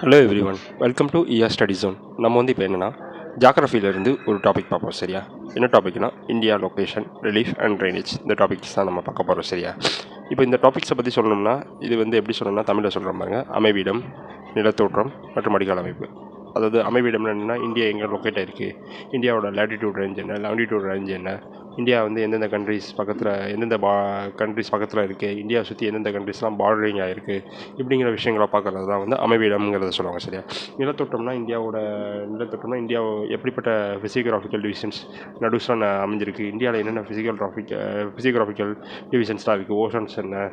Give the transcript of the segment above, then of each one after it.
Hello everyone, welcome to ER study zone. நம்ம வந்து இப்போ என்னென்னா ஜாகிரஃபியிலேருந்து ஒரு டாபிக் பார்ப்போம். சரியா? என்ன டாபிக்னா India location, relief and drainage. இந்த டாபிக்ஸ் தான் நம்ம பார்க்க போகிறோம். சரியா? இப்போ இந்த டாபிக்ஸை பற்றி சொல்லணும்னா இது வந்து எப்படி சொல்லணும்னா தமிழில் சொல்கிற பாருங்க. அமைவிடம், நிலத்தோற்றம் மற்றும் வடிகால் அமைப்பு. அதாவது அமைவிடம்னு என்னென்னா இந்தியா எங்கே லொக்கேட் ஆகிருக்கு, இந்தியாவோட லேட்டிடியூட் ரேஞ்ச் என்ன, லாங்கிடியூட் ரேஞ்ச் என்ன, இந்தியா வந்து எந்தெந்த கண்ட்ரிஸ் பக்கத்தில் எந்தெந்த கண்ட்ரிஸ் பக்கத்தில் இருக்குது, இந்தியாவை சுற்றி எந்தெந்த கண்ட்ரிஸ்லாம் பார்டரிங் ஆகிருக்கு, இப்படிங்கிற விஷயங்களை பார்க்குறது தான் வந்து அமைவிடம்ங்கிறத சொல்லுவாங்க. சரியா? நிலத்தோற்றம்னா இந்தியா எப்படிப்பட்ட ஃபிசியோகிராஃபிக்கல் டிவிஷன்ஸ் நடுவில் அமைஞ்சிருக்கு, இந்தியாவில் என்னென்ன ஃபிசியோகிராஃபிக்கல் டிவிஷன்ஸ்லாம் இருக்குது, ஓஷன்ஸ் என்ன,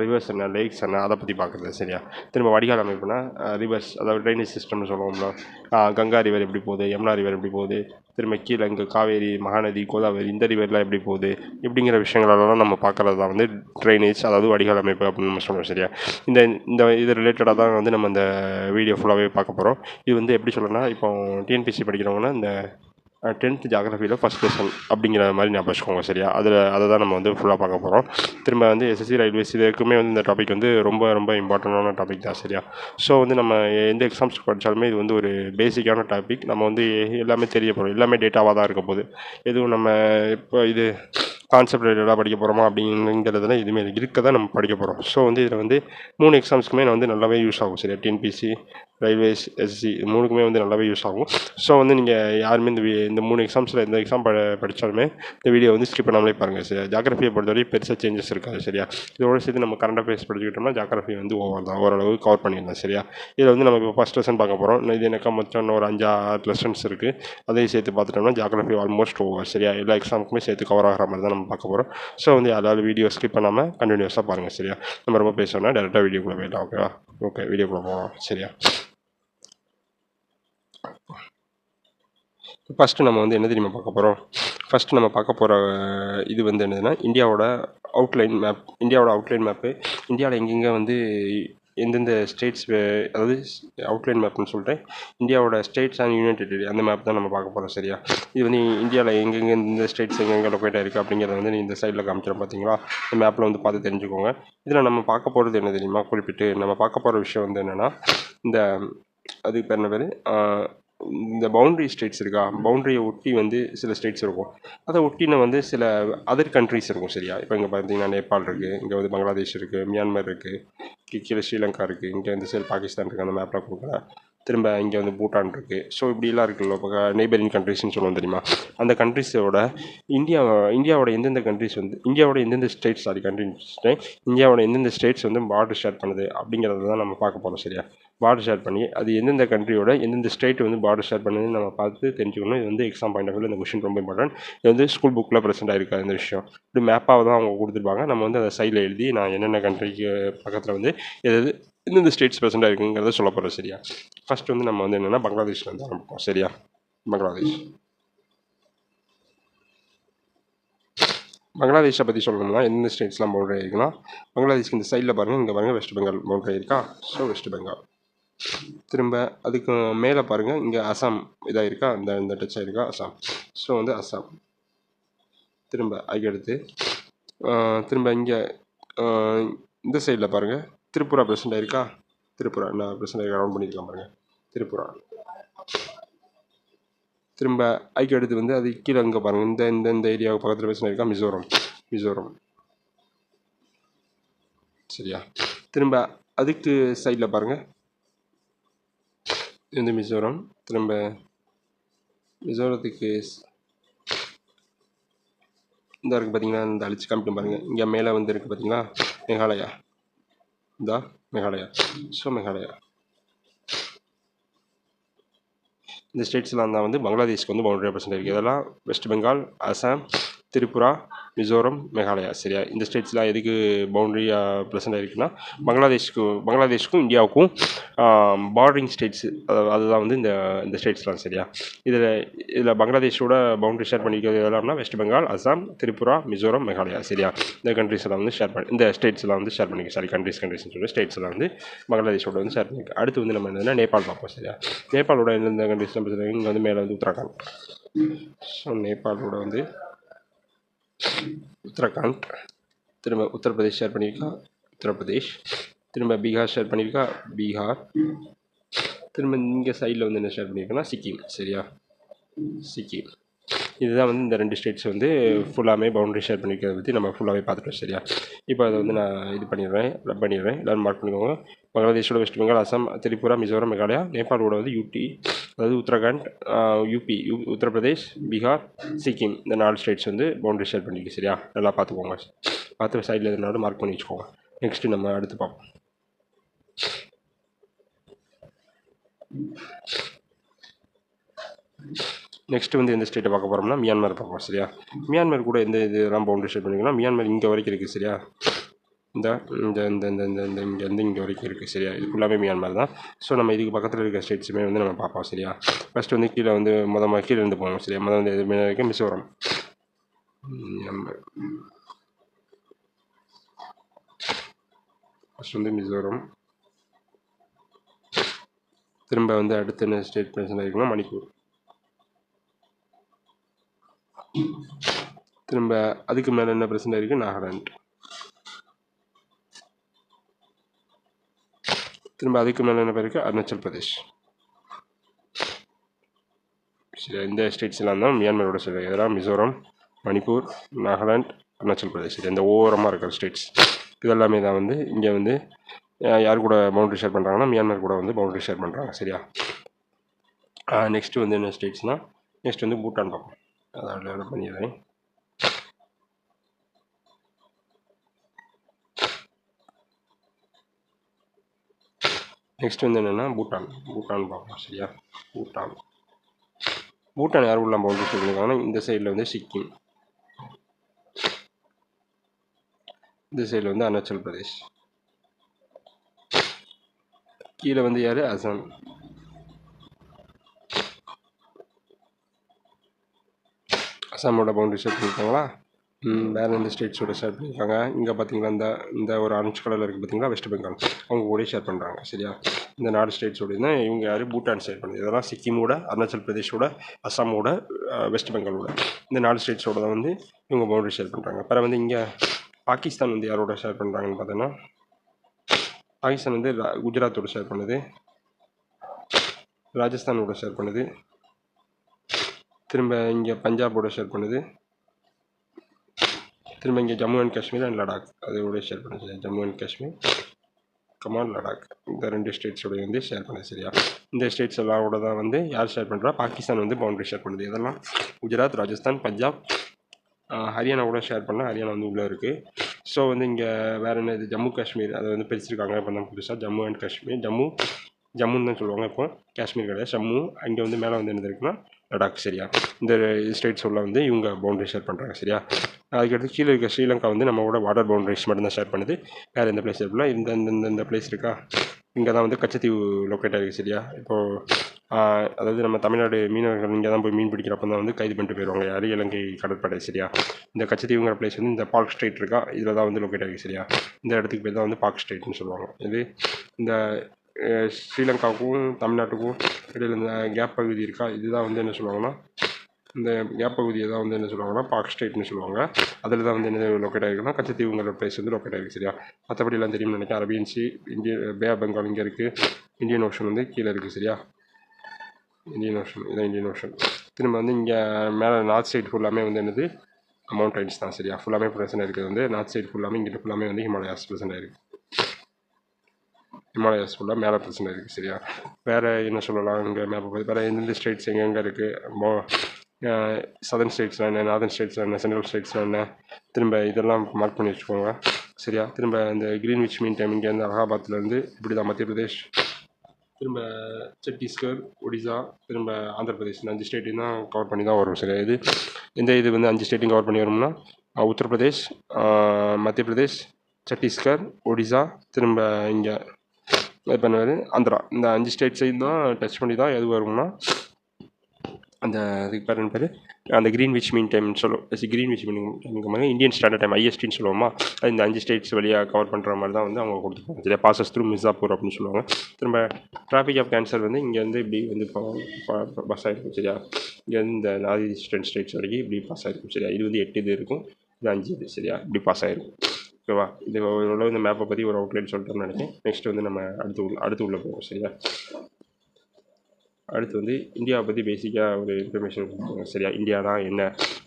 ரிவர்ஸ் என்ன, லேக்ஸ் என்ன, அதை பற்றி பார்க்குறது. சரியா? திரும்ப வடிகால் அமைப்புனா ரிவர்ஸ், அதாவது ட்ரைனேஜ் சிஸ்டம்னு சொல்லுவோம்ல. கங்கா ரிவர் எப்படி போகுது, யமுனா ரிவர் எப்படி போகுது, திரும்ப கீழே இங்கே காவேரி, மகாநதி, கோதாவரி, இந்த ரிவர்லாம் எப்படி போகுது, இப்படிங்கிற விஷயங்களெல்லாம் நம்ம பார்க்குறது தான் வந்து ட்ரைனேஜ், அதாவது வடிகால் அமைப்பு அப்படின்னு நம்ம சொல்லுவோம். சரியா? இந்த இந்த இது ரிலேட்டடாக தான் வந்து நம்ம இந்த வீடியோ ஃபுல்லாகவே பார்க்க போகிறோம். இது வந்து எப்படி சொல்லணும்னா, இப்போ டிஎன்பிசி படிக்கிறவங்கன்னா இந்த 10th ஜாகிரஃபியில் ஃபஸ்ட் லெசன் அப்படிங்கிற மாதிரி ஞாபகம் வச்சுக்கோங்க. சரியா? அதை தான் நம்ம வந்து ஃபுல்லாக பார்க்க போகிறோம். திரும்ப வந்து எஸ்எஸ்சி ரயில்வேஸ் இதுக்குமே வந்து இந்த டாபிக் வந்து ரொம்ப ரொம்ப இம்பார்ட்டண்டான டாபிக் தான். சரியா? ஸோ வந்து நம்ம எந்த எக்ஸாம்ஸ் படித்தாலுமே இது வந்து ஒரு பேசிக்கான டாபிக். நம்ம வந்து எல்லாமே தெரிய போகிறோம், எல்லாமே டேட்டாவாக தான் இருக்க போகுது. எதுவும் நம்ம இப்போ இது கான்செப்ட் ரிலேட்டடாக படிக்க போகிறோமா அப்படிங்கிறதுல எதுவுமே இருக்க தான் நம்ம படிக்க போகிறோம். ஸோ வந்து இதில் வந்து 3 எக்ஸாம்ஸ்க்குமே வந்து நல்லாவே யூஸ் ஆகும். சரியா? டிஎன்பிசி, ரயில்வேஸ், எஸ்எஸ்சி இது 3க்குமே வந்து நல்லாவே யூஸ் ஆகும். ஸோ வந்து நீங்கள் யாருமே இந்த 3 எக்ஸாம்ஸில் எந்த எக்ஸாம் படித்தாலுமே இந்த வீடியோ வந்து ஸ்கிப் பண்ணாமலே பாருங்கள். சரியா? ஜாகிரஃபியை பொறுத்தவரை பெருசாக சேஞ்சஸ் இருக்காது. சரியா? இதோட சேர்த்து நம்ம கரண்ட் அஃபேர்ஸ் படிச்சுக்கிட்டோம்னா ஜாகிரஃபி வந்து ஓரளவு கவர் பண்ணிடலாம். சரியா? இதில் வந்து நம்ம இப்போ ஃபஸ்ட் லெசன் பார்க்க போகிறோம். இது எனக்கு மொத்தம் ஒரு 5-6 லெசன்ஸ் இருக்குது. அதையும் சேர்த்து பார்த்துட்டோம்னா ஜாகிரஃபி ஆல்மோஸ்ட் ஓவர். சரியா? எல்லா எக்ஸாமுக்குமே சேர்த்து கவர் ஆகிற மாதிரி தான் நம்ம பார்க்க போகிறோம். ஸோ வந்து யாராவது வீடியோ ஸ்கிப் பண்ணாமல் கண்டினியூஸாக பாருங்கள். சரியா? நம்ம ரொம்ப பேசணும்னா டேரெக்டாக வீடியோக்குள்ளே போயிடலாம். ஓகேவா? ஓகே, வீடியோக்குள்ளே போகலாம். சரியா? ஃபஸ்ட்டு நம்ம வந்து என்ன தெரியுமா பார்க்க போகிறோம்? ஃபஸ்ட்டு நம்ம பார்க்க போகிற இது வந்து என்னதுன்னா இந்தியாவோட அவுட்லைன் மேப்பு. இந்தியாவில் எங்கெங்கே வந்து எந்தெந்த ஸ்டேட்ஸ், அதாவது அவுட்லைன் மேப்னு சொல்லிட்டு இந்தியாவோட ஸ்டேட்ஸ் அண்ட் யூனியன் டெரிட்டரி அந்த மேப் தான் நம்ம பார்க்க போகிறோம். சரியா? இது வந்து இந்தியாவில் எங்கெங்கே இந்த ஸ்டேட்ஸ் எங்கெங்கே லொக்கேட் ஆகிருக்கு அப்படிங்கிறத வந்து இந்த சைடில் காமிச்சிடும். பார்த்தீங்களா? இந்த மேப்பில் வந்து பார்த்து தெரிஞ்சுக்கோங்க. இதில் நம்ம பார்க்க போகிறது என்ன தெரியுமா? குறிப்பிட்டு நம்ம பார்க்க போகிற விஷயம் வந்து என்னென்னா இந்த அதுக்கு பேர் என்ன பேர், இந்த பவுண்ட்ரி ஸ்டேட்ஸ் இருக்கா, பவுண்ட்ரியை ஒட்டி வந்து சில ஸ்டேட்ஸ் இருக்கும். அதை ஒட்டின வந்து சில அதர் கண்ட்ரிஸ் இருக்கும். சரியா? இப்போ இங்கே பார்த்தீங்கன்னா நேபாள் இருக்குது, இங்கே வந்து பங்களாதேஷ் இருக்குது, மியான்மர் இருக்குது, கீழே ஸ்ரீலங்கா இருக்குது, இங்கே வந்து சைடு பாகிஸ்தான் இருக்குது. அந்த மேப்பில் கொடுக்குற திரும்ப இங்கே வந்து பூட்டான் இருக்குது. ஸோ இப்படிலாம் இருக்குல்ல, இப்போ நெய்பரிங் கண்ட்ரிஸ்னு சொல்லுவோம் தெரியுமா? அந்த கண்ட்ரிஸோட இந்தியாவோட எந்தெந்த கண்ட்ரிஸ் வந்து இந்தியாவோட எந்தெந்த ஸ்டேட்ஸ் இந்தியாவோட எந்தெந்த ஸ்டேட்ஸ் வந்து பார்டர் ஷேர் பண்ணுது அப்படிங்கிறத தான் நம்ம பார்க்க போகிறோம். சரியா? பார்டர் ஷேர் பண்ணி அது எந்தெந்த கண்ட்ரியோட எந்தெந்த ஸ்டேட் வந்து பார்டர் ஷேர் பண்ணுதுன்னு நம்ம பார்த்து தெரிஞ்சுக்கணும். இது வந்து எக்ஸாம் பாயிண்ட் ஆஃப் வியூவில் இந்த கொஷின் ரொம்ப இம்பார்ட்டன்ட். இது வந்து ஸ்கூல் புக்கில் ப்ரெசென்ட் ஆகிருக்காது இந்த விஷயம். இப்படி மேப்பாக தான் அவங்க கொடுத்துருப்பாங்க. நம்ம வந்து அதை சைடில் எழுதி நான் என்னென்ன கண்ட்ரிக்கு பக்கத்தில் வந்து எதாவது எந்தெந்த ஸ்டேட்ஸ் ப்ரெசென்ட் ஆகிருக்குங்கிறத சொல்ல போகிறோம். சரியா? ஃபஸ்ட் வந்து நம்ம வந்து என்னென்னா பங்களாதேஷில் வந்து ஆரம்பிப்போம். சரியா? பங்களாதேஷை பற்றி சொல்லணும்னா எந்தெந்த ஸ்டேட்ஸ்லாம் பவுண்டரி ஆகிருக்குன்னா பங்களாதேஷ்க்கு இந்த சைடில் பாருங்கள், இங்கே பாருங்கள் வெஸ்ட் பெங்கால் பவுண்டரி இருக்கா. So west Bengal. திரும்ப அதுக்கு மேலே பாருங்கள், இங்கே அசாம் இதாக இருக்கா, இந்த டச் ஆகிருக்கா அசாம். ஸோ வந்து அசாம். திரும்ப அதுக்கடுத்து திரும்ப இங்கே இந்த சைடில் பாருங்கள் திரிபுரா ப்ரெசென்ட் ஆகிருக்கா. திரிபுரா நான் ப்ரெசென்ட் ஆகி ரவுண்ட் பண்ணியிருக்கேன் பாருங்கள், திரிபுரா. திரும்ப அதுக்கு அடுத்து வந்து அது கீழே இங்கே பாருங்கள், இந்த ஏரியாவுக்கு பக்கத்தில் ப்ரெசென்ட் ஆகிருக்கா மிசோரம். சரியா? திரும்ப அதுக்கு சைடில் பாருங்கள், இந்த மிசோரம். திரும்ப மிசோரத்துக்கு இந்த இருக்குது பார்த்தீங்கன்னா, இந்த அழிச்சு காமிட்டு பாருங்கள், இங்கே மேலே வந்து இருக்குது பார்த்தீங்களா மேகாலயா. மேகாலயா. ஸோ மேகாலயா இந்த ஸ்டேட்ஸ்லாம் தான் வந்து பங்களாதேஷ்க்கு வந்து பவுண்டரி ரெப்ரசென்ட் இருக்குது. இதெல்லாம் வெஸ்ட் பெங்கால், அசாம், திரிபுரா, மிசோரம், மேகாலயா. சரியா? இந்த ஸ்டேட்ஸ்லாம் எதுக்கு பவுண்டரியாக ப்ரெசென்ட் ஆகிருக்குன்னா பங்களாதேஷ்க்கும் இந்தியாவுக்கும் பார்டரிங் ஸ்டேட்ஸு, அதுதான் வந்து இந்த ஸ்டேட்ஸ்லாம். சரியா? இதில் பங்களாதேஷோட பவுண்டரி ஷேர் பண்ணிக்கிறது எல்லாம்னா வெஸ்ட் பெங்கால், அசாம், திரிபுரா, மிசோரம், மேகாலயா. சரியா? இந்த கண்ட்ரிஸ்லாம் வந்து இந்த ஸ்டேட்ஸ்லாம் வந்து ஷேர் பண்ணிக்க. கண்ட்ரிஸ்னு சொல்லி ஸ்டேட்ஸ்லாம் வந்து பங்களாதேஷோட வந்து ஷேர் பண்ணிக்க. அடுத்து வந்து நம்ம என்னதுன்னா நேபாள் பார்ப்போம். சரியா? நேபாளோட எந்தெந்த கண்ட்ரிஸ் இங்கே வந்து மேலே வந்து உத்தரகாண்ட். ஸோ நேபாளோட வந்து உத்தரகாண்ட். திரும்ப உத்தரப்பிரதேஷ் ஷேர் பண்ணியிருக்கா, உத்தரப்பிரதேஷ். திரும்ப பீகார் ஷேர் பண்ணியிருக்கா, பீகார். திரும்ப இங்கே சைடில் வந்து என்ன ஷேர் பண்ணியிருக்கோன்னா சிக்கிம். சரியா, சிக்கிம். இதுதான் வந்து இந்த 2 ஸ்டேட்ஸ் வந்து ஃபுல்லாமே பவுண்டரி ஷேர் பண்ணிக்கிறத பற்றி நம்ம ஃபுல்லாகவே பார்த்துட்டோம். சரியா, இப்போ அதை வந்து நான் இது ரப் பண்ணிடுறேன். எல்லோரும் மார்க் பண்ணிக்கோங்க. பங்களாதேஷோட வெஸ்ட் பெங்கால், அசாம், திரிபுரா, மிசோரம், மேகாலயா. நேபாளோட வந்து யூடி, அதாவது உத்தரகாண்ட், யூபி, உத்தரப்பிரதேஷ், பீகார், சிக்கிம். இந்த 4 ஸ்டேட்ஸ் வந்து பவுண்டரி ஷேர் பண்ணிருக்கு. சரியா, நல்லா பார்த்துக்கோங்க. பார்த்து சைடில் எதுனாலும் மார்க் பண்ணி வச்சுக்கோங்க. நெக்ஸ்ட்டு நம்ம அடுத்து பார்ப்போம். நெக்ஸ்ட் வந்து எந்த ஸ்டேட்டை பார்க்க போகிறோம்னா மியான்மர் பார்ப்போம். சரியா, மியான்மர் கூட எந்த இதெல்லாம் பவுண்டரி ஷேர் பண்ணிக்கலாம். மியான்மர் இங்கே வரைக்கும் இருக்குது. சரியா, இந்த இந்த இந்த இந்த இந்த இந்த இங்கே வந்து இங்கே வரைக்கும் இருக்குது. சரியா, இது ஃபுல்லாகவே மியான்மர் தான். ஸோ நம்ம இதுக்கு பக்கத்தில் இருக்க ஸ்டேட்ஸுமே வந்து நம்ம பார்ப்போம். சரியா, ஃபஸ்ட்டு வந்து கீழே வந்து கீழே இருந்து போகணும். சரியா, வந்து இது இருக்குது மிசோரம். ஃபஸ்ட் வந்து மிசோரம். திரும்ப வந்து அடுத்த என்ன ஸ்டேட் பிரச்சனை இருக்குன்னா மணிப்பூர். திரும்ப அதுக்கு மேலே என்ன பிரச்சனை இருக்குது, நாகாலாண்ட். திரும்ப அதுக்கு மேலே என்ன இருக்குது, அருணாச்சல் பிரதேஷ். சரி, இந்த ஸ்டேட்ஸ் எல்லாம் தான் மியான்மரோட ஸ்டேட். இதெல்லாம் மிசோரம், மணிப்பூர், நாகாலாண்ட், அருணாச்சல் பிரதேஷ். இந்த ஓரமாக இருக்கிற ஸ்டேட்ஸ் இதெல்லாமே தான் வந்து இங்கே வந்து யார் கூட பவுண்டரி ஷேர் பண்ணுறாங்கன்னா மியான்மர் கூட வந்து பவுண்டரி ஷேர் பண்ணுறாங்க. சரியா, நெக்ஸ்ட்டு வந்து என்ன ஸ்டேட்ஸ்னால் நெக்ஸ்ட் வந்து பூட்டான் பார்ப்போம். அதை டெவலப் பண்ணிடுறேன். நெக்ஸ்ட் வந்து என்னென்னா பூட்டான் பார்ப்போம். சரியா, பூட்டான் யார் உள்ள பவுண்டரி ஷேர் பண்ணியிருக்காங்கன்னா இந்த சைடில் வந்து சிக்கிம், இந்த சைடில் வந்து அருணாச்சல் பிரதேஷ், கீழே வந்து யார், அசாம். அசாமோட பவுண்டரி ஷேர் பண்ணியிருக்காங்களா. வேறு எந்த ஸ்டேட்ஸோட ஷேர் பண்ணியிருக்காங்க. இங்கே பார்த்தீங்களா இந்த ஒரு ஆரஞ்சு கலரில் இருக்குது பார்த்தீங்களா, வெஸ்ட் பெங்கால். அவங்க கூட ஷேர் பண்ணுறாங்க. சரியா, இந்த 4 ஸ்டேட்ஸோட தான் இவங்க யார், பூட்டான் ஷேர் பண்ணுது. இதெல்லாம் சிக்கிமோட, அருணாச்சல் பிரதேஷோட, அசாமோட, வெஸ்ட் பெங்காலோட, இந்த 4 ஸ்டேட்ஸோட தான் வந்து இவங்க பவுண்டரி ஷேர் பண்ணுறாங்க. அப்புறம் வந்து இங்கே பாகிஸ்தான் வந்து யாரோட ஷேர் பண்ணுறாங்கன்னு பார்த்தோன்னா பாகிஸ்தான் வந்து குஜராத்தோட ஷேர் பண்ணுது, ராஜஸ்தானோட ஷேர் பண்ணுது, திரும்ப இங்கே பஞ்சாபோட ஷேர் பண்ணுது, திரும்ப இங்கே ஜம்மு அண்ட் காஷ்மீர் அண்ட் லடாக் அதோட ஷேர் பண்ணுது. ஜம்மு அண்ட் காஷ்மீர், லடாக், இந்த 2 ஸ்டேட்ஸோட வந்து ஷேர் பண்ணுது. சரியா, இந்த ஸ்டேட்ஸ் எல்லாரோட தான் வந்து யார் ஷேர் பண்ணுறா, பாகிஸ்தான் வந்து பவுண்டரி ஷேர் பண்ணுது. இதெல்லாம் குஜராத், ராஜஸ்தான், பஞ்சாப், ஹரியானா கூட ஷேர் பண்ணால் ஹரியானா வந்து உள்ளே இருக்குது. ஸோ வந்து இங்கே வேறு என்ன, இது ஜம்மு காஷ்மீர் அதை வந்து பிரிச்சிருக்காங்க. இப்போ தான் புதுசாக ஜம்மு அண்ட் காஷ்மீர், ஜம்முன்னு தான் சொல்லுவாங்க. இப்போ காஷ்மீர் கிடையாது, ஜம்மு. அங்கே வந்து மேலே வந்து என்ன இருக்குன்னா லடாக். சரியா, இந்த ஸ்டேட்ஸ் உள்ள வந்து இவங்க பவுண்டரி ஷேர் பண்ணுறாங்க. சரியா, அதுக்கடுத்து கீழே இருக்க ஸ்ரீலங்கா வந்து நம்மளோட வாட்டர் பவுண்டரிஸ் மட்டும்தான் ஷேர் பண்ணுது. வேறு எந்த பிளேஸ் இருக்குல்ல, இந்த பிளேஸ் இருக்கா, இங்கே தான் வந்து கச்சத்தீவு லொக்கேட் ஆகிருக்கு. சரியா, இப்போது அதாவது நம்ம தமிழ்நாடு மீனவர்கள் இங்கே தான் போய் மீன் பிடிக்கிறப்ப தான் வந்து கைது பண்ணிட்டு போயிடுவாங்க யார், இலங்கை கடற்படை. சரியா, இந்த கச்சத்தீவுங்கிற பிளேஸ் வந்து இந்த பாக் ஸ்ட்ரெயிட் இருக்கா, இதில் தான் வந்து லொக்கேட் ஆகிருக்கு. சரியா, இந்த இடத்துக்கு பேர் தான் வந்து பாக் ஸ்ட்ரெயிட்னு சொல்லுவாங்க. இது இந்த ஸ்ரீலங்காவுக்கும் தமிழ்நாட்டுக்கும் இடையில் இந்த கேப் பகுதி இருக்கா, இதுதான் வந்து என்ன சொல்லுவாங்கன்னா, இந்த கேப் பகுதியை தான் வந்து என்ன சொல்லுவாங்கன்னா பாக் ஸ்ட்ரெயிட்னு சொல்லுவாங்க. அதில் தான் வந்து என்ன லொக்கேட் ஆகிருக்குன்னா கச்சத்தீவுங்கிற பிளேஸ் வந்து லொக்கேட் ஆகிருக்கு. சரியா, மற்றபடி எல்லாம் தெரியும்னு நினைக்கிறேன். Arabian sea, bay of Bengal இங்கே இருக்குது, இந்தியன் ஓஷன் வந்து கீழே இருக்குது. சரியா, இந்தியன் ஓஷன், இதான் இந்தியன் ஓஷன். திரும்ப வந்து இங்கே மேலே நார்த் சைடு ஃபுல்லாமே வந்து என்னது மவுண்டைன்ஸ் தான். சரியா, ஃபுல்லாமே ப்ரெசென்ட் இருக்குது வந்து நார்த் சைடு ஃபுல்லாமே, இங்கிட்ட ஃபுல்லாமே வந்து ஹிமாலயாஸ் ப்ரெசென்ட் ஆகிருக்கு. ஹிமாலயாஸ் ஃபுல்லாக மேலே பிரச்சனை இருக்குது. சரியா, வேறு என்ன சொல்லலாம், இங்கே மேப்பை பற்றி வேறு எந்தெந்த ஸ்டேட்ஸ் எங்கெங்கே இருக்குது, சதர்ன் ஸ்டேட்ஸ்லாம் என்ன, நார்தன் ஸ்டேட்ஸ்லாம் என்ன, சென்ட்ரல் ஸ்டேட்ஸ்லாம் என்ன, திரும்ப இதெல்லாம் மார்க் பண்ணி வச்சுக்கோங்க. சரியா, திரும்ப இந்த கிரீன்விச் மீன் டைம் இங்கேருந்து அலகாபாத்லேருந்து இப்படி தான் மத்திய பிரதேஷ், திரும்ப சத்தீஸ்கர், ஒடிசா, திரும்ப ஆந்திர பிரதேஷ், இந்த 5 ஸ்டேட்டையும் தான் கவர் பண்ணி தான் வரும். சரியா, இது வந்து 5 ஸ்டேட்டையும் கவர் பண்ணி வரும்னா உத்தரப்பிரதேஷ், மத்திய பிரதேஷ், சத்தீஸ்கர், ஒடிசா, திரும்ப இங்கே பண்ணுவார் ஆந்திரா, இந்த 5 ஸ்டேட்ஸையும் தான் டச் பண்ணி தான் எது வரும்னா அந்த அதுக்கு பேர் என்ன பேர், அந்த கிரீன்விச் மீன் டைம்னு சொல்லுவோம். Greenwich mean time Indian standard time ஐஎஸ்டின்னு சொல்லுவோமா, அது இந்த 5 ஸ்டேட்ஸ் வழியாக கவர் பண்ணுற மாதிரி தான் வந்து அவங்க கொடுத்துருப்பாங்க. சரியா, பாசஸ் த்ரூ மிர்சாப்பூர் அப்படின்னு சொல்லுவாங்க. திரும்ப டிராஃபிக் ஆஃப் கேன்சர் வந்து இங்கேருந்து இப்படி வந்து பாஸ் ஆகிருக்கும். சரியா, இங்கேருந்து இந்த நார்த் ஈஸ்டர்ன் ஸ்டேட்ஸ் வரைக்கும் இப்படி பாஸ் ஆகிருக்கும். சரியா, இது வந்து 8 இது இருக்கும், இது 5 இது. சரியா, இப்படி பாஸ் ஆகிருக்கும். ஓகேவா, இது ஓரளவு இந்த மேப்பை பற்றி ஒரு அவுட்லைன் சொல்லிட்டோம்னு நினைக்கிறேன். நெக்ஸ்ட் வந்து நம்ம அடுத்து உள்ள போவோம். சரியா, அடுத்து வந்து இந்தியாவை பற்றி பேசிக்காக ஒரு இன்ஃபர்மேஷன் கொடுத்துருக்காங்க சரியா. இந்தியா தான் என்ன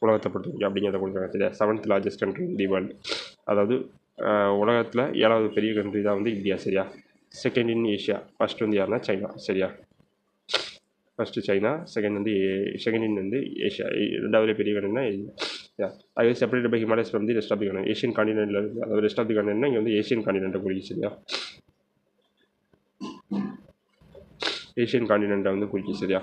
உலகத்தை பொறுத்தவரைக்கும் அப்படிங்கிறத கொடுத்துருக்காங்க சரியா. 7th largest country in the world, அதாவது உலகத்தில் 7வது பெரிய கண்ட்ரி தான் வந்து இந்தியா சரியா. செகண்ட் இன் ஏஷியா, ஃபர்ஸ்ட் வந்து யாருன்னா சைனா சரியா. ஃபஸ்ட்டு சைனா, செகண்ட் இன் வந்து ஏஷியா, 2வது பெரிய கண்ட்ரினா இந்தியா. அது separate by Himalayas from the rest of the country. Asian காண்டினென்ட்ல இருந்து, அதாவது ரெஸ்ட் ஆஃப் தி கண்ட்ரினா இங்கே வந்து ஏஷியன் காண்டினென்ட்டை குறிக்கும் சரியா. ஏஷியன் காண்டினென்ட்டை வந்து குறிக்கும் சரியா.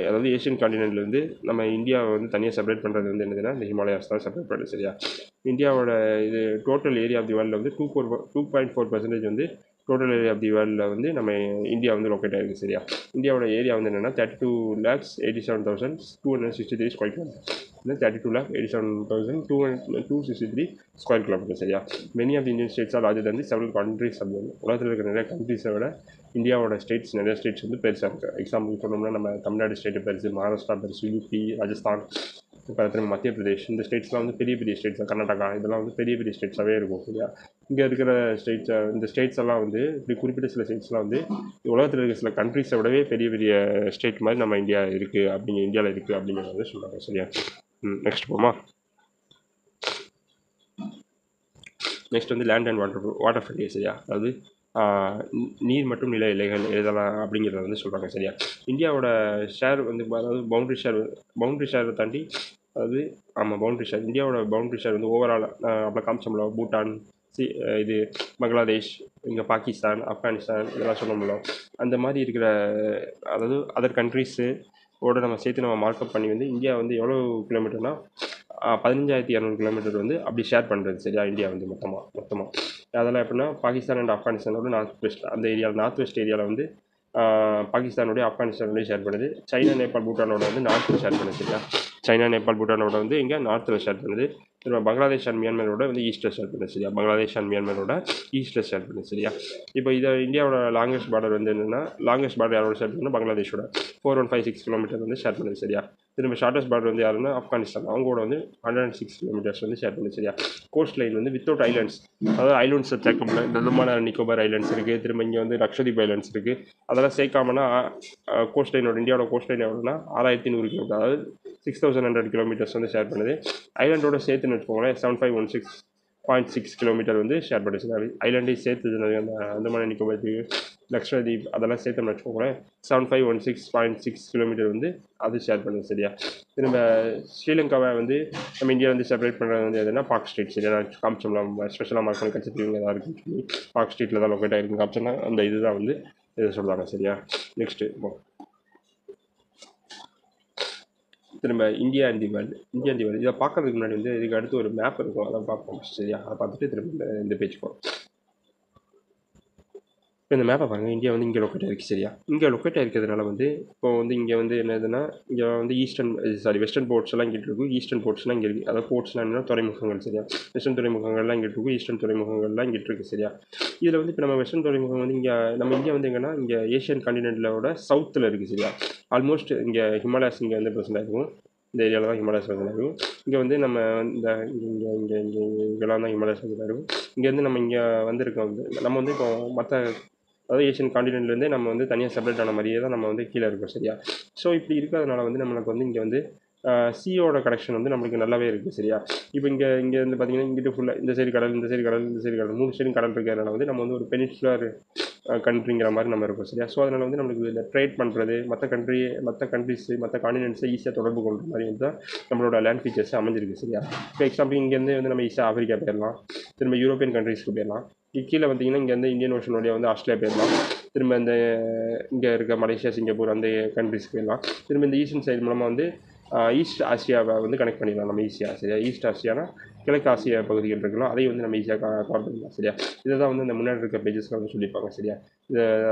அதாவது ஏஷியன் காண்டினென்ட்லேருந்து நம்ம இந்தியாவை வந்து தனியாக செப்பரேட் பண்ணுறது வந்து என்னதுன்னா இந்த ஹிமாலயாஸ் தான் செப்பரேட் பண்ணுறது சரியா. இந்தியாவோட இது டோட்டல் ஏரியா ஆஃப் தி வேர்ல்டில் வந்து 2.4% வந்து டோட்டல் ஏரியா ஆஃப் தி வேர்ல்டில் வந்து நம்ம இந்தியா வந்து லொக்கேட் ஆகிருக்கு சரியா. இந்தியாவோட ஏரியா வந்து என்னென்னா 32,87,263 ஸ்கொயர் கிலோமீட்டர். 32,87,263 ஸ்கொயர் கிலோமீட்டர் சரியா. Many of the Indian states are larger than the several countries அப்படின்னு. உலகத்தில் இருக்கிற நிறைய கண்ட்ரிஸை விட இந்தியாவோட ஸ்டேட்ஸ், நிறைய ஸ்டேட்ஸ் வந்து பெருசாக இருக்குது. எக்ஸாம்பிள் சொன்னோம்னா நம்ம தமிழ்நாடு ஸ்டேட்டு பெருசு, மகாராஷ்டிரா பெருசு, யூபி, ராஜஸ்தான், இப்போ திரும்ப மத்திய பிரதேஷ், இந்த ஸ்டேட்ஸ்லாம் வந்து பெரிய பெரிய ஸ்டேட்ஸ், கர்நாடகா, இதெல்லாம் வந்து பெரிய பெரிய ஸ்டேட்ஸாகவே இருக்கும் சரியா. இங்கே இருக்கிற இந்த ஸ்டேட்ஸ் எல்லாம் வந்து இப்படி குறிப்பிட்ட சில ஸ்டேட்ஸ்லாம் வந்து உலகத்தில் இருக்கிற சில கண்ட்ரிஸை விடவே பெரிய பெரிய ஸ்டேட் மாதிரி நம்ம இந்தியாவில் இருக்குது அப்படிங்கிறத வந்து சொல்கிறாங்க சரியா. நெக்ஸ்ட் போமா. நெக்ஸ்ட் வந்து லேண்ட் அண்ட் வாட்டர் ஃப்ரண்ட்டியர் சரியா. அதாவது நீர் மற்றும் நில எல்லைகள் எழுதலாம் அப்படிங்கிறத வந்து சொல்கிறாங்க சரியா. இந்தியாவோட ஷேர் வந்து அதாவது பவுண்ட்ரி ஷேரை தாண்டி, அதாவது பவுண்ட்ரி ஷேர், இந்தியாவோட பவுண்ட்ரி ஷேர் வந்து ஓவரால் அப்போ காமிச்சோம்ல, பூட்டான், இது பங்களாதேஷ், இங்கே பாகிஸ்தான், ஆப்கானிஸ்தான், இதெல்லாம் சொன்னோம்ல, அந்த மாதிரி இருக்கிற அதாவது அதர் கண்ட்ரிஸு ஓட நம்ம சேர்த்து நம்ம மார்க்கப் பண்ணி வந்து இந்தியா வந்து எவ்வளோ கிலோமீட்டர்னால் 15,200 கிலோமீட்டர் வந்து அப்படி ஷேர் பண்ணுறது சரியா. இந்தியா வந்து மொத்தமாக அதெல்லாம் எப்படின்னா பாகிஸ்தான் அண்ட் ஆப்கானிஸ்தானோட நார்த் வெஸ்ட் அந்த ஏரியாவில், நார்த் வெஸ்ட் ஏரியாவில் வந்து பாகிஸ்தானோடய ஆப்கானிஸ்தானோடய ஷேர் பண்ணுது. சைனா, நேபாள், பூட்டானோட வந்து நார்த்தில் ஷேர் பண்ணுது சரியா. சைனா, நேபாள், பூட்டானோட வந்து இங்கே நார்த்தில் ஷேர் பண்ணுது. திரும்ப பங்களாதேஷ் அண்ட் மியான்மரோட வந்து ஈஸ்ட்டில் ஷேர் பண்ணுது சரியா. பங்களாதேஷ் அண்ட் மியான்மரோட ஈஸ்ட்டில் ஷேர் பண்ணுது சரியா. இப்போ இதை இந்தியாவோட லாங்கஸ்ட் பார்டர் வந்து என்னென்னா, லாங்கஸ்ட் பார்டர் யாரோட ஷேர் பண்ணுன்னா பங்களாதேஷோட 4156 கிலோமீட்டர் வந்து ஷேர் பண்ணுது சரியா. திரும்ப ஷார்ட்டஸ்ட் பார்டர் வந்து யாருன்னா ஆப்கானிஸ்தான், அவங்களோட வந்து 106 கிலோமீட்டர்ஸ் வந்து ஷேர் பண்ணுது சரியா. கோஸ்ட் லைன் வந்து வித்தவுட் ஐலண்ட்ஸ், அதாவது ஐலண்ட்ஸ் சேர்க்கல, இந்த அந்தமான் நிக்கோபார் ஐலண்ட்ஸ் இருக்குது, திரும்ப இங்கே வந்து லக்ஷதீப் ஐலண்ட்ஸ் இருக்குது, அதெல்லாம் சேர்க்காமனா கோஸ்ட் லைனோட இந்தியாவோட கோஸ்ட் லைன் எவ்வளோனா 6,100 கிலோமீட்டர், அதாவது 6,100 கிலோமீட்டர்ஸ் வந்து ஷேர் பண்ணுது. ஐலண்டோட சேர்த்துன்னு வச்சுக்கோங்களேன் 7516.6 கிலோமீட்டர் வந்து ஷேர் பண்ணுது. ஐலண்டையும் சேர்த்து அந்த அந்தமான் நிக்கோபார், லக்ஷதீப் அதெல்லாம் சேர்த்துன்னு வச்சுக்கோங்களேன் 7516.6 கிலோமீட்டர் வந்து அது ஷேர் பண்ணுது சரியா. திரும்ப ஸ்ரீலங்காவை வந்து நம்ம இந்தியா வந்து செப்பரேட் பண்ணுறது வந்து எதுனா பாக் ஸ்டேட் சரியா. காமிச்சோம்லாம் ஸ்பெஷலாக மார்க் பண்ணி கட்சத்தீவு தான் இருக்குன்னு சொல்லி பாக் ஸ்டேட்டில் தான் லொக்கேட் ஆகிருக்கு காமிச்சோம்னா அந்த இதுதான் வந்து இதை சொல்கிறாங்க சரியா. நெக்ஸ்ட்டு திரும்ப இந்தியா அண்ட் தி வேர்ல்டு இதை பார்க்கறதுக்கு முன்னாடி வந்து இதுக்கு அடுத்து ஒரு மேப் இருக்கும், அதை பார்ப்போம் சரியா. அதை பார்த்துட்டு திரும்ப இந்த பேஜ் போகிறோம். இப்போ இந்த மேப்பை பாருங்கள், இந்தியா வந்து இங்கே லொக்கேட் ஆகிருக்கு சரியா. இங்கே லொக்கேட் ஆகிருக்கிறதுனால வந்து இப்போ வந்து இங்கே வந்து என்னதுன்னா, இங்கே வந்து வெஸ்டர்ன் போர்ட்ஸ் எல்லாம் இங்கே இருக்கும், ஈஸ்டர்ன் போர்ட்ஸ்லாம் இங்கே இருக்குது. அதாவது போர்ட்ஸ்லாம் என்னன்னா துறைமுகங்கள் சரியா. வெஸ்டர்ன் துறைமுகங்கள்லாம் இங்கே இருக்கும், ஈஸ்டர்ன் துறைமுகங்கள்லாம் இங்கே இருக்குது சரியா. இதில் வந்து இப்போ நம்ம வெஸ்டர்ன் துறைமுகம் வந்து இங்கே நம்ம இந்தியா வந்து எங்கன்னா இங்கே ஏஷியன் காண்டினென்ட்டோட சவுத்தில் இருக்குது சரியா. ஆல்மோஸ்ட் இங்கே ஹிமாலயாஸ் இங்கே வந்து ப்ரெசென்ட் இருக்கும், இந்த ஏரியாவில் தான் ஹிமாலயாஸ் ப்ரெசென்ட் இருக்கும். இங்கே வந்து நம்ம இந்த இங்கெல்லாம் தான் ஹிமாலயாஸ் ப்ரெசென்ட் இருக்கும். இங்கேருந்து நம்ம இங்கே வந்திருக்கோம் வந்து நம்ம வந்து இப்போ மற்ற அதாவது ஏஷியன் காண்டினென்ட்லேருந்தே நம்ம வந்து தனியாக செப்பரேட் ஆன மாதிரியே தான் நம்ம வந்து கீழே இருக்கோம் சரியா. ஸோ இப்படி இருக்கிறதுனால வந்து நம்மளுக்கு வந்து இங்கே வந்து சீயோட கனெக்ஷன் வந்து நம்மளுக்கு நல்லாவே இருக்குது சரியா. இப்போ இங்கே வந்து பார்த்திங்கன்னா இங்கிட்டு ஃபுல்லாக இந்த சைடு கடல், இந்த சைடு கடல், இந்த சைடு கடல், 3 சைடும் கடல் இருக்கிறதுனால வந்து நம்ம வந்து ஒரு பெனின்சுலர் கண்ட்ரிங்கிற மாதிரி நம்ம இருக்கோம் சரியா. ஸோ அதனால் வந்து நம்மளுக்கு இந்த ட்ரேட் பண்ணுறது மற்ற கண்ட்ரிஸு மற்ற காண்டினென்ட்ஸை ஈஸியாக தொடர்பு கொள்கிற மாதிரி வந்து தான் நம்மளோட லேண்ட் ஃபீச்சர்ஸ் அமைஞ்சிருக்கு சரியா. இப்போ எக்ஸாம்பிள் இங்கேருந்து வந்து நம்ம ஈஸியாக ஆஃப்ரிக்கா போயிடலாம், திரும்ப யூரோப்பியன் கண்ட்ரிஸ்க்கு போயிடலாம். கீழே வந்தீங்கன்னா இங்கே வந்து இந்தியன் ஓஷன் வழியாக வந்து ஆஸ்திரேலியா போயிடலாம், திரும்ப இந்த இங்கே இருக்க மலேசியா, சிங்கப்பூர் அந்த கண்ட்ரிஸ்க்கு போயிடலாம். திரும்ப இந்த ஈஸ்டர்ன் சைடு மூலமாக வந்து ஈஸ்ட் ஆசியாவை வந்து கனெக்ட் பண்ணிடலாம் நம்ம ஈஸியாக சரியா. ஈஸ்ட் ஆசியானா கிழக்கு ஆசியா பகுதிகள் இருக்கலாம், அதையும் வந்து நம்ம ஈஸியாக கவர் பண்ணிடலாம் சரியா. இதை தான் வந்து இந்த முன்னாடி இருக்க பேஜஸ்லாம் வந்து சொல்லியிருப்பாங்க சரியா.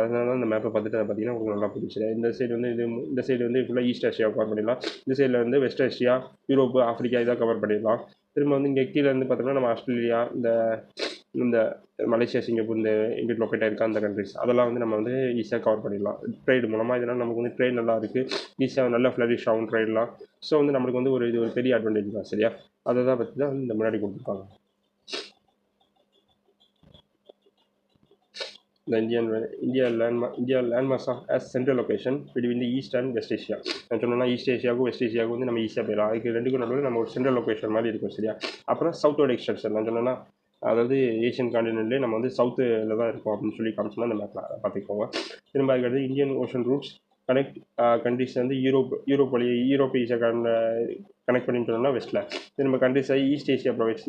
அதனால தான் இந்த மேப்பை பார்த்துட்டு அதை பார்த்தீங்கன்னா உங்களுக்கு நல்லா புரியும் சரியா. இந்த சைடு வந்து இந்த சைடு வந்து ஃபுல்லாக ஈஸ்ட் ஆசியாவை கவர் பண்ணிடலாம், இந்த சைடில் வந்து வெஸ்ட் ஆசியா, யூரோப்பு, ஆஃப்ரிக்கா இதாக கவர் பண்ணிடலாம். திரும்ப வந்து இங்கே கீழே வந்து பார்த்தோம்னா நம்ம ஆஸ்திரேலியா, இந்த மலேசியா, சிங்கப்பூர், இந்த இங்கே லொக்கேட் ஆகிருக்க அந்த கண்ட்ரிஸ் அதெல்லாம் வந்து நம்ம வந்து ஈஸியாக கவர் பண்ணிடலாம் ட்ரேட் மூலமாக. இதனால் நமக்கு வந்து ட்ரேட் நல்லா இருக்குது, ஈஸியாக நல்லா ஃப்ளரிஷ் ஆகும் ட்ரேட்லாம். ஸோ வந்து நம்மளுக்கு வந்து இது ஒரு பெரிய அட்வான்டேஜ் தான் சரியா. அதை தான் பற்றி தான் வந்து இந்த முன்னாடி கொடுத்துருப்பாங்க. இந்த India landmass of as central location between the east and west Asia. நான் சொன்னேன்னா ஈஸ்ட் ஏஷியாவுக்கும் வெஸ்ட் ஏஷியாவுக்கும் வந்து நம்ம ஈஸியாக போயிடலாம். அதுக்கு ரெண்டுக்கும் நடுவில் நம்ம ஒரு சென்ட்ரல் லொகேஷன் மாதிரி இருக்கும் சரியா. அப்புறம் சவுத்தோட எக்ஸ்டென்ஷன் நான் சொன்னேன்னா அதாவது ஏஷியன் காண்டினென்ட்லேயே நம்ம வந்து சவுத்தில் தான் இருக்கோம் அப்படின்னு சொல்லி காமிச்சோம்னா அந்த மேப்பில் பார்த்துக்கோங்க. திரும்ப அதுக்கடுத்து Indian ocean routes connect countries வந்து யூரோப் வழி யூரோப் ஏஷியா கனெக்ட் பண்ணிட்டு சொன்னோம்னா வெஸ்ட்டில். திரும்ப countries east Asia provides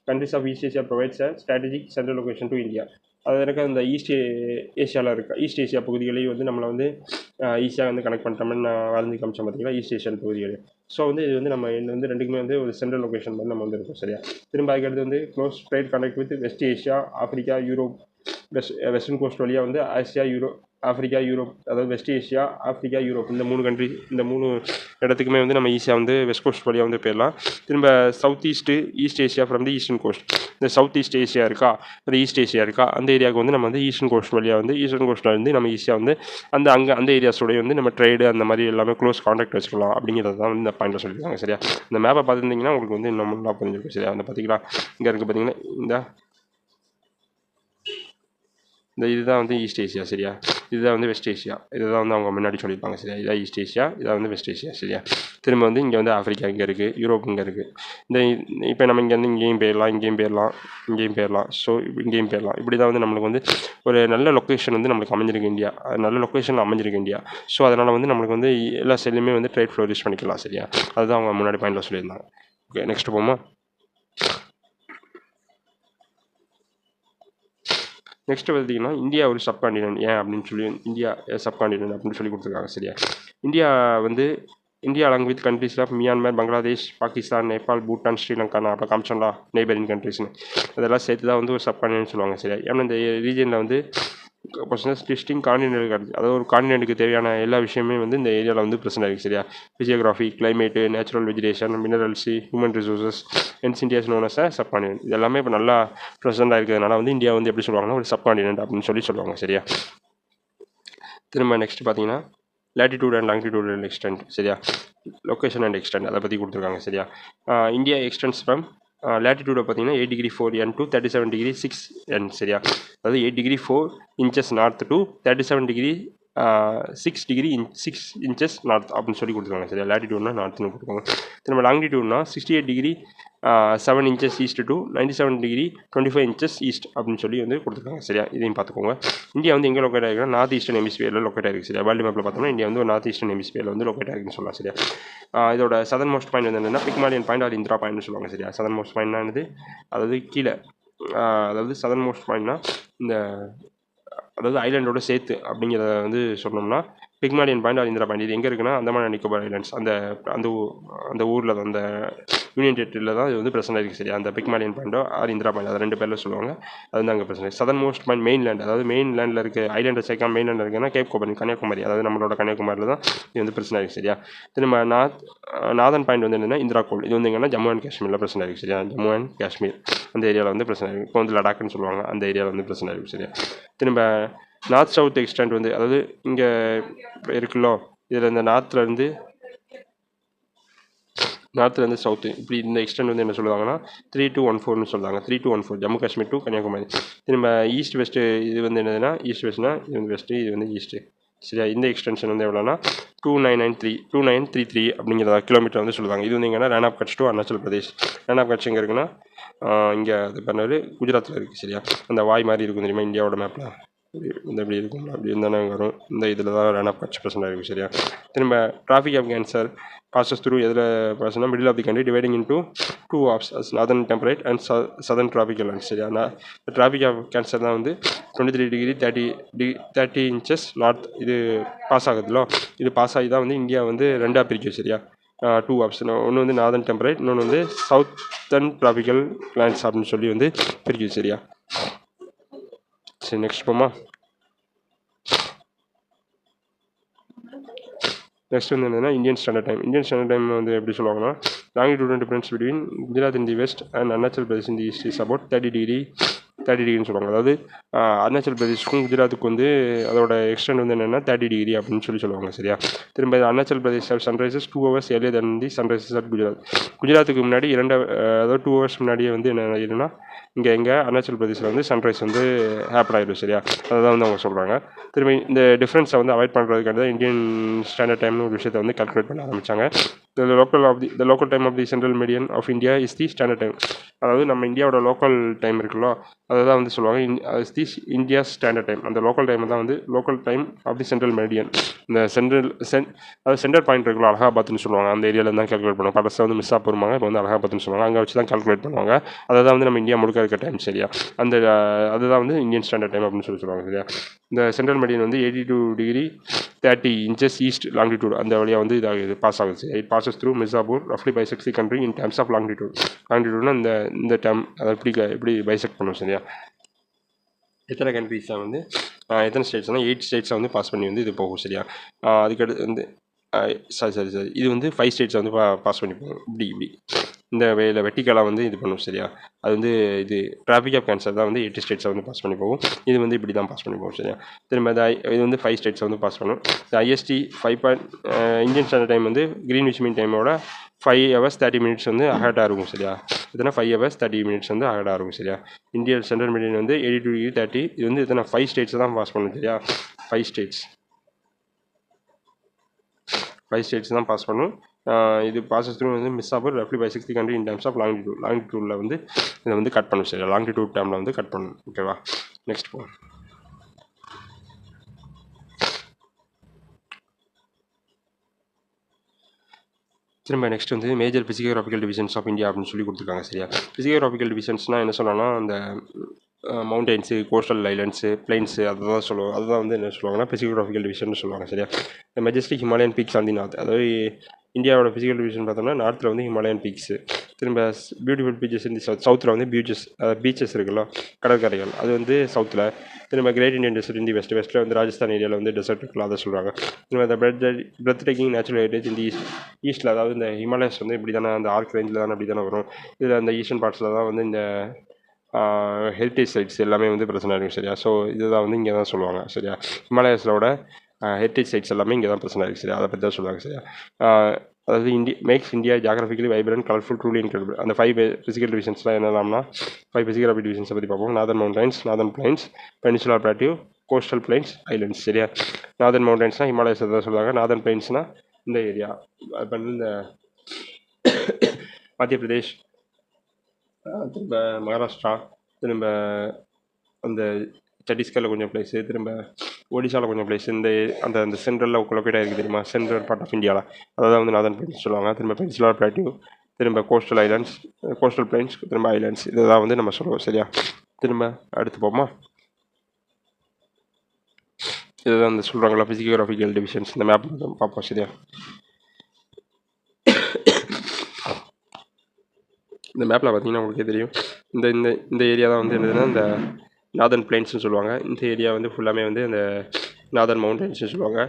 countries of east Asia provides a strategic central location to India. அது இருக்க இந்த ஈஸ்ட் ஏஷியா பகுதிகளையும் வந்து நம்மளை வந்து ஈஸியாக வந்து கனெக்ட் பண்ணிட்டோம்னு நான் வரைஞ்சி காமிச்சேன் பார்த்தீங்களா ஈஸ்ட் ஏஷியன் பகுதிகள். ஸோ வந்து இது வந்து நம்ம வந்து ரெண்டுக்குமே வந்து ஒரு சென்ட்ரல் லொகேஷன் மாதிரி நம்ம வந்து இருக்கோம் சரியா. திரும்ப அதுக்கடுத்து வந்து close trade connect with west Asia, Africa, Europe, western coast வழியாக வந்து ஆசியா, ஆஃப்ரிக்கா, யூரோப், அதாவது வெஸ்ட் ஏஷியா, ஆஃப்ரிக்கா, யூரோப் இந்த 3 இந்த 3 இடத்துக்குமே வந்து நம்ம ஈஸியாக வந்து வெஸ்ட் கோஸ்ட் வழியாக வந்து போயிடலாம். திரும்ப east Asia from the eastern coast. இந்த சவுத் ஈஸ்ட் ஏஷியா இருக்கா, அந்த ஈஸ்ட் ஏஷியா இருக்கா, அந்த ஏரியாவுக்கு வந்து நம்ம வந்து ஈஸ்டர்ன் கோஸ்ட் வழியாக வந்து ஈஸ்டர்ன் கோஸ்ட்டில் வந்து நம்ம ஈஸியாக வந்து அந்த ஏரியாஸோடய வந்து நம்ம ட்ரேடு அந்த மாதிரி எல்லாமே க்ளோஸ் கான்டாக்ட் வச்சுக்கலாம் அப்படிங்கிறது தான் வந்து இந்த பாயிண்டில் சொல்லியிருக்காங்க சரியா. இந்த மேப்பை பார்த்துருந்தீங்கன்னா உங்களுக்கு வந்து இன்னும் நல்லா புரிஞ்சிருக்கும் சரியா. அந்த பார்த்தீங்களா இங்கே இருக்குது பார்த்தீங்கன்னா இதுதான் வந்து ஈஸ்ட் ஏஷியா சரியா. இதுதான் வந்து வெஸ்ட் ஏஷியா. இதுதான் வந்து அவங்க முன்னாடி சொல்லியிருப்பாங்க சரியா. இதான் ஈஸ்ட் ஏஷியா, இதான் வந்து வெஸ்ட் ஏஷியா சரியா. திரும்ப வந்து இங்கே வந்து ஆஃப்ரிக்கா இங்கே இருக்குது, யூரோப் இங்கே இருக்குது. இப்போ நம்ம இங்கேருந்து இங்கேயும் போயிடலாம். ஸோ இங்கேயும் போயிடலாம். இப்படி தான் வந்து நம்மளுக்கு வந்து ஒரு நல்ல லொக்கேஷன் வந்து நம்மளுக்கு அமைஞ்சிருக்கு இந்தியா. நல்ல லொக்கேஷனில் அமைஞ்சிருக்கு இந்தியா. ஸோ அதனால் வந்து நம்மளுக்கு வந்து எல்லா சைட்லையுமே வந்து ட்ரேட் ஃப்ளோரிஷ் பண்ணிக்கலாம் சரியா. அதுதான் அவங்க முன்னாடி பாயிண்டில் சொல்லியிருந்தாங்க. ஓகே, நெக்ஸ்ட் போமா. நெக்ஸ்ட்டு பார்த்தீங்கன்னா இந்தியா ஒரு சப்காண்டினென்ட் ஏன் அப்படின்னு சொல்லி இந்தியா சப்காண்டினென்ட் அப்படின்னு சொல்லி கொடுத்துருக்காங்க சரியா. India along with countries of Myanmar, Bangladesh, Pakistan, Nepal, Bhutan, Sri Lanka அப்போ காமிச்சோம்லா நெய்பரிங் கண்ட்ரிஸ்னு அதெல்லாம் சேர்த்து தான் வந்து ஒரு சப்காண்டினென்ட் சொல்லுவாங்க சரியா. ஏன்னா இந்த ரீஜனில் வந்து டிஸ்டிங் காண்டினென்ட் அதாவது ஒரு காண்டினென்ட்டுக்கு தேவையான எல்லா விஷயமே வந்து இந்த ஏரியாவில் வந்து ப்ரெசென்ட் ஆகிருக்கு சரியா. Physiography, climate, natural vegetation, minerals, human resources and India known as subcontinent. இது எல்லாமே இப்போ நல்லா ப்ரெசென்ட் ஆகிருக்கிறதுனால வந்து இந்தியா வந்து எப்படி சொல்லுவாங்கன்னா ஒரு சப்காண்டினென்ட் அப்படின்னு சொல்லுவாங்க சரியா. திரும்ப நெக்ஸ்ட் பார்த்தீங்கன்னா லேட்டிடியூட் அண்ட் லாங்கிடியூட் எக்ஸ்டென்ட் சரியா. லொக்கேஷன் அண்ட் எக்ஸ்டென்ட் அதை பற்றி கொடுத்துருக்காங்க சரியா. இந்தியா எக்ஸ்டென்ஸ் ஃப்ரம் லேட்டிடியூடை பார்த்தீங்கன்னா 8 degree 4 N to 37 degree 6 N சரியா. அதாவது 8 degree 4 inches north to 37 degree 6 inches north அப்படின்னு சொல்லி கொடுத்துருக்காங்க சரியா. லேட்டிடியூட்னா நார்த்னு கொடுத்துருக்காங்க. திரும்ப லாங்கிடியூட்னா 68 degree 7 inches east to 97 degree 25 inches east அப்படின்னு சொல்லி வந்து கொடுத்துருக்காங்க சரியா. இதையும் பார்த்துக்கோங்க. இந்தியா வந்து எங்கே லொக்கேட் ஆகிருக்குன்னா நார்த் ஈஸ்டர்ன் ஹெமிஸ்பியரில் லொக்கேட் ஆகிருக்கு சரியா. வேர்ல்டு மேப்பில் பார்த்தோம்னா இந்தியா வந்து ஒரு நார்த் ஈஸ்டர்ன் ஹெமிஸ்பியரில் வந்து லொக்கேட் ஆகிருக்குன்னு சொல்லலாம் சரியா. இதோட சதன் மோஸ்ட் பாயிண்ட் வந்து என்னென்னா பிக்மாலியன் பாயிண்ட் ஆர் இந்திரா பாயிண்ட்னு சொல்லுவாங்க சரியா. சதன் மோஸ்ட் பாயிண்ட்னா என்னது, அதாவது கீழே அதாவது சதன் மோஸ்ட் பாயிண்ட்னா இந்த அதாவது ஐலாண்டோட சேர்த்து அப்படிங்கிறத வந்து சொன்னோம்னா Pygmalion point or Indira point. இது எங்கே இருக்குன்னா அந்தமான் அண்ட் நிக்கோபார் ஐலாண்ட்ஸ் அந்த ஊரில் தான் அந்த யூனியன் டெரிட்டரியில் தான் இது வந்து பிரச்சனை இருக்குது சரியா. அந்த பிக்மாலியன் பாயிண்டோ ஆர் இந்திரா பாயிண்ட் அது 2 பேரில் சொல்லுவாங்க. அது வந்து அங்கே பிரச்சனை. சதன் மோஸ்ட் பாயிண்ட் மெயின்லேண்ட், அதாவது மெயின்லேண்டில் இருக்க ஐலாண்டை சேர்க்காம மெயின்லேண்ட் இருக்குன்னா கேப் கோபன் கன்னியாகுமரி, அதாவது நம்மளோட கன்னியாகுமரியில் தான் இது வந்து பிரச்சனை இருக்குது சரியா. திரும்ப நார்தன் பாயிண்ட் வந்து என்னென்னா இந்திரா கோல். இது வந்து எங்கன்னா ஜம்மு அண்ட் காஷ்மீரில் பிரச்சனை இருக்குது சரியா. ஜம்மு அண்ட் காஷ்மீர் அந்த ஏரியாவில் வந்து பிரச்சனை இருக்குது. இப்போ வந்து லடாக்னு சொல்லுவாங்க, அந்த ஏரியாவில் வந்து பிரச்சனை இருக்குது சரியா. திரும்ப நார்த் சவுத் எக்ஸ்டென்ட் வந்து அதாவது இங்கே இருக்குல்லோ இதில் இந்த நார்த்லேருந்து சவுத்து இப்படி இந்த எக்ஸ்டென்ட் வந்து என்ன சொல்லுவாங்கன்னா 3 to 14 சொல்லுவாங்க. 3 to 14 ஜம்மு காஷ்மீர் டு கன்னியாகுமரி. திரும்ப ஈஸ்ட் வெஸ்ட்டு இது வந்து என்னதுன்னா ஈஸ்ட் வெஸ்ட்னா இது வந்து வெஸ்ட்டு, இது வந்து ஈஸ்ட்டு சரியா. இந்த எக்ஸ்டென்ஷன் வந்து எவ்வளோனா 2933 அப்படிங்கிறதா கிலோமீட்டர் வந்து சொல்லுவாங்க. இது வந்து எங்கன்னா Rann of Kutch to Arunachal Pradesh. Rann of Kutch எங்கே இருக்குன்னா இங்கே அது பண்ணாரு குஜராத்தில் இருக்குது சரியா. அந்த வாய் மாதிரி இருக்கும் தெரியுமா இந்தியாவோட மேப்பில், இந்த இப்படி இருக்கும் அப்படி இருந்தானே வரும். இந்த இதில் தான் ரன் ஆஃப் 10% இருக்கும் சரியா. திரும்ப tropic of cancer passes through எதில் பாசனா middle of the country dividing into 2 halves northern temperate and southern tropic lines சரியா. டிராஃபிக் ஆஃப் கேன்சர் தான் வந்து 23 degree 30 inches நார்த் இது பாஸ் ஆகுதுல்ல. இது பாஸ் ஆகி தான் வந்து இந்தியா வந்து 2ஆக பிரிக்கும் சரியா. 2 halves ஒன்று வந்து நார்தன் டெம்பரேட், இன்னொன்று வந்து சவுத்தர்ன் டிராஃபிக்கல் லைன்ஸ் அப்படின்னு சொல்லி வந்து பிரிக்கும் சரியா. சரி நெக்ஸ்ட் போமா. நெக்ஸ்ட் வந்து என்னன்னா இந்தியன் ஸ்டாண்டர்ட் டைம் வந்து எப்படி சொல்லுவாங்கன்னா longitude difference between Gujarat in the west and Arunachal Pradesh in the east is about 30 30 டிகிரின்னு சொல்லுவாங்க. அதாவது அருணாச்சல் பிரதேஷ்க்கும் குஜராத்துக்கும் வந்து அதோட எக்ஸ்டெண்ட் வந்து என்னென்னா 30 டிகிரி அப்படின்னு சொல்லுவாங்க. சரியா? திரும்ப Arunachal Pradesh sunrises 2 hours earlier than the sunrises at Gujarat. குஜராத்துக்கு முன்னாடி அதாவது 2 hours முன்னாடியே வந்து என்ன ஆகிடும்னா இங்கே அருணாச்சல் பிரதேசில் வந்து சன்ரைஸ் வந்து ஹேப்பன் ஆகிடும். சரியா? அதை தான் வந்து அவங்க சொல்கிறாங்க. திரும்பி இந்த டிஃப்ரென்ஸை வந்து அவாய்ட் பண்ணுறதுக்காக தான் இந்தியன் ஸ்டாண்டர்ட் டைம்னு ஒரு விஷயத்தை வந்து கால்குலேட் பண்ண ஆரம்பித்தாங்க. The local time of the central median of India is the standard time. அதாவது நம்ம இந்தியாவோட லோக்கல் டைம் இருக்குல்ல, அதை தான் வந்து சொல்லுவாங்க தி இந்தியா ஸ்டாண்டர்ட் டைம். அந்த லோக்கல் டைம் தான் வந்து local time of the central median. இந்த அதாவது சென்டர் பாயிண்ட் இருக்குல்ல, அலகாபாத்னு சொல்லுவாங்க. அந்த ஏரியாவில் தான் கால்குலேட் பண்ணுவாங்க. படத்தை வந்து மிஸ்ஸாக போருமாங்க, இப்போ வந்து அலகாபாத்னு சொல்லுவாங்க. அங்கே வச்சு தான் கால்குலேட் பண்ணுவாங்க. அதை தான் வந்து நம்ம இந்தியா முழுக்க இருக்க டைம். சரியா? அதுதான் வந்து இந்தியன் ஸ்டாண்டர்ட் டைம் அப்படின்னு சொல்லுவாங்க. சரியா? இந்த சென்ட்ரல் மீடியன் வந்து 82 டிகிரி 30 inches ஈஸ்ட் லாங்கிடியூட் அந்த வழியாக வந்து இதாகுது, பாஸ் ஆகுது. இட் பாசஸ் த்ரூ மிர்சாபூர் ரஃப்லி bisects the country in terms of லாங்கிடியூட்னா இந்த டேர்ம் அதை எப்படி பைசெக்ட் பண்ணும். சரியா? எத்தனை கண்ட்ரிஸை வந்து எத்தனை ஸ்டேட்ஸ்னால் 8 ஸ்டேட்ஸை வந்து பாஸ் பண்ணி வந்து இது போகும். சரியா? அதுக்கடுத்து வந்து சரி இது வந்து 5 ஸ்டேட்ஸை வந்து பாஸ் பண்ணி போகும். இப்படி இந்த வேலை வெட்டிக்கலாக வந்து இது பண்ணும். சரியா? அது வந்து இது டிராஃபிக் ஆஃப் கேன்சர் தான் வந்து 8 ஸ்டேட்ஸை வந்து பாஸ் பண்ணி போகும். இது வந்து இப்படி தான் பாஸ் பண்ணி போகும். சரியா? திரும்ப இது வந்து 5 ஸ்டேட்ஸை வந்து பாஸ் பண்ணும். ஐஎஸ்டி 5 இந்தியன் ஸ்டாண்டர்ட் டைம் வந்து கிரீன்விச் மீன் டைமோட 5 hours 30 minutes வந்து அஹெட்டாக இருக்கும். சரியா? இதுனா 5 hours 30 minutes வந்து அஹெட்டாக இருக்கும். சரியா? இந்தியன் ஸ்டாண்டர்ட் மீடியன் வந்து 82 degree 30. இது வந்து இத்தனை 5 ஸ்டேட்ஸ் தான் பாஸ் பண்ணும். சரியா? 5 ஸ்டேட்ஸ் தான் பாஸ் பண்ணும். இது பாசஸ் த்ரூ வந்து மிர்சாபூர் ரஃப்லி by 60 country in terms of லாங்கிடியூடில் வந்து இதை வந்து கட் பண்ணும். சரியா? லாங்கிடியூட் டேர்மில் வந்து கட் பண்ணும். ஓகேவா? நெக்ஸ்ட் போ. திரும்ப நெக்ஸ்ட் வந்து மேஜர் பிசியோகிராஃபிக்கல் டிவிஷன்ஸ் ஆஃப் இந்தியா அப்படின்னு சொல்லி கொடுத்துருக்காங்க. சரியா? பிசியோகிராஃபிக்கல் டிவிஷன்ஸ்னால் என்ன சொல்லலாம்னா அந்த மவுண்டெயின்ஸு, கோஸ்டல் ஐலண்ட்ஸு, பிளைன்ஸு அதுதான் சொல்லுவாங்க. அதுதான் வந்து என்ன சொல்லுவாங்கன்னா பிசியோகிராஃபிக்கல் டிவிஷன் சொல்லுவாங்க. சரியா? இந்த Majestic Himalayan peaks on the north. அதாவது இந்தியாவோட பிசிக்கல் டிவிஷன் பார்த்தோம்னா நார்த்தில் வந்து ஹிமாலயன் பீக்ஸு. திரும்ப பியூட்டிஃபுல் பீச்சஸ் இந்த சவுத்தில் வந்து பீச்சஸ் இருக்குல்ல, கடற்கரைகள், அது வந்து சவுத்தில். திரும்ப கிரேட் இண்டியன் டெசர்ட் இந்த வெஸ்ட்டில் வந்து ராஜஸ்தான் ஏரியாவில் வந்து டெசர்ட் இருக்குல்ல, அதை சொல்கிறாங்க. திரும்ப இந்த பிரெத் டேக்கிங் நேச்சுரல் ஹெரிட்டேஜ் இந்த ஈஸ்ட்டில், அதாவது இந்த ஹிமாலயஸ் வந்து இப்படி தானே அந்த ஆர்க் ரேஞ்சில் தானே அப்படி தானே வரும். இதில் அந்த ஈஸ்டர்ன் பார்ட்ஸில் தான் வந்து இந்த ஹெரிட்டேஜ் சைட்ஸ் எல்லாமே வந்து பிரச்சனை இருக்கும். சரியா? ஸோ இதுதான் வந்து இங்கே தான் சொல்லுவாங்க. சரியா? ஹிமாலயஸோட ஹெரிட்டேஜ் சைட்ஸ் எல்லாமே இங்கே தான் பிரச்சனை இருக்குது. சரியா? அதை பற்றி தான் சொல்லுவாங்க. சரியா? அதாவது makes India geographically vibrant colourful truly incredible. அந்த 5 பிசிக்கல் டிவிஷன்ஸ்லாம் என்னென்னா 5 பிசியோகிராஃபிக் டிவிஷன்ஸை பற்றி பார்ப்போம். Northern mountains, northern plains, peninsular plateau, coastal plains, islands. சரியா? நார்தன் மவுண்டன்ஸ்னால் ஹிமாலயஸ் தான் சொல்லுவாங்க. நார்தன் பிளைன்ஸ்னால் இந்த ஏரியா இப்போ வந்து இந்த மத்திய பிரதேஷ், திரும்ப மகாராஷ்டிரா, திரும்ப அந்த சத்தீஸ்கரில் கொஞ்சம் பிளேஸு, திரும்ப ஒடிசாவில் கொஞ்சம் பிளேஸ், அந்த சென்ட்ரலில் லொக்கேட் ஆகிருக்கு தெரியுமா, சென்ட்ரல் பார்ட் ஆஃப் இந்தியாவில், அதை தான் வந்து நார்தன் பிளைன்ஸ் சொல்லுவாங்க. திரும்ப பெனின்சுலர் பிளாட்டியூ, திரும்ப கோஸ்டல் ஐலண்ட்ஸ், கோஸ்டல் பிளைன்ஸ், திரும்ப ஐலண்ட்ஸ், இதை தான் வந்து நம்ம சொல்லுவோம். சரியா? திரும்ப அடுத்து போமா, இதுதான் வந்து சொல்கிறாங்களா பிசியோகிராஃபிக்கல் டிவிஷன்ஸ். இந்த மேப் பார்ப்போம். சரியா? இந்த மேப்பில் பார்த்தீங்கன்னா உங்களுக்கே தெரியும், இந்த ஏரியா தான் வந்து என்னதுன்னா இந்த நார்தன் பிளைன்ஸ்னு சொல்லுவாங்க. இந்த ஏரியா வந்து ஃபுல்லாமே வந்து இந்த நார்தன் மவுண்டன்ஸ்னு சொல்லுவாங்க.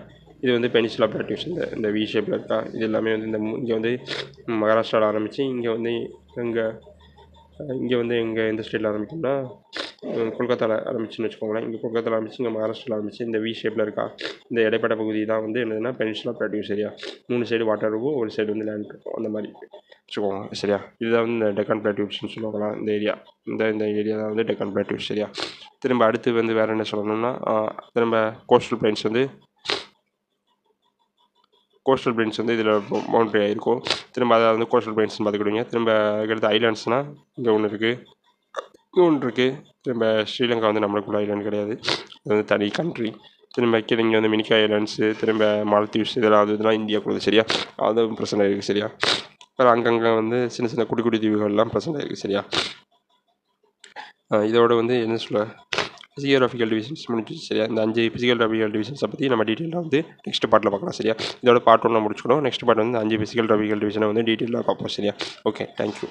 இது வந்து பெனின்சுலர் பிளாட்டியூஸ், இந்த வி ஷேப்பில் இருக்கா, இது எல்லாமே வந்து இங்கே வந்து மகாராஷ்டிராவில் ஆரம்பித்து இங்கே வந்து இங்கே எந்த ஸ்டேட்டில் ஆரம்பிக்கும்னா கொல்கத்தாவில் ஆரம்பிச்சுன்னு வச்சுக்கோங்களேன். இங்கே கொல்கத்தாவில் ஆரம்பிச்சு இங்கே மகாராஷ்டிராவில் ஆரம்பிச்சு இந்த வி ஷேப்பில் இருக்கா, இந்த இடைப்பட்ட பகுதி தான் வந்து என்னதுன்னா பெனின்சுலர் பிளாட்டியூ. சரியா? 3 சைடு வாட்டர் இருக்கும், ஒரு சைடு வந்து லேண்ட் இருக்கும், அந்த மாதிரி வச்சுக்கோங்க. சரியா? இதுதான் வந்து இந்த டெக்கான் பிளாட்டியூஸ்னு சொல்லுவாங்களா, இந்த ஏரியா தான் வந்து டெக்கான் பிளாட்டியூஸ். சரியா? திரும்ப அடுத்து வந்து வேறு என்ன சொல்லணும்னா திரும்ப கோஸ்டல் பிளைன்ஸ் வந்து இதில் பவுண்ட்ரி ஆகிருக்கும். திரும்ப அதை வந்து கோஸ்டல் பிளைன்ஸ்னு பார்த்துக்கிடுவீங்க. திரும்ப அதுக்கடுத்து ஐலாண்ட்ஸ்னால் இங்கே ஒன்று இருக்குது, திரும்ப ஸ்ரீலங்கா வந்து நம்மளுக்குள்ள ஐலாண்ட் கிடையாது, அது வந்து தனி கண்ட்ரி. திரும்ப கீழே இங்கே வந்து மினிகா ஐலாண்ட்ஸு, திரும்ப மாலத்தீவ்ஸ், இதெல்லாம் இந்தியாவுக்குள்ளது. சரியா? அதுவும் பிரச்சனை இருக்குது. சரியா? அப்புறம் அங்கங்கே வந்து சின்ன குடி தீவுகள்லாம் பிரச்சனை இருக்குது. சரியா? இதோட வந்து என்ன சொல்ல பிசியோகிராஃபிக்கல் டிவிஷன்ஸ் முடிஞ்சு. சரியா? இந்த 5 பிசியோகிராஃபிக்கல் டிவிஷன்ஸை பற்றி நம்ம டீட்டெயிலாக வந்து நெக்ஸ்ட் பார்ட்டில் பார்க்கலாம். சரியா? இதோட பார்ட் 1 முடிச்சுக்கணும். நெக்ஸ்ட் பார்ட் வந்து 5 பிசியோகிராஃபிக்கல் டிவிஷனை வந்து டீட்டெயிலாக பார்ப்போம். சரியா? Okay, thank you.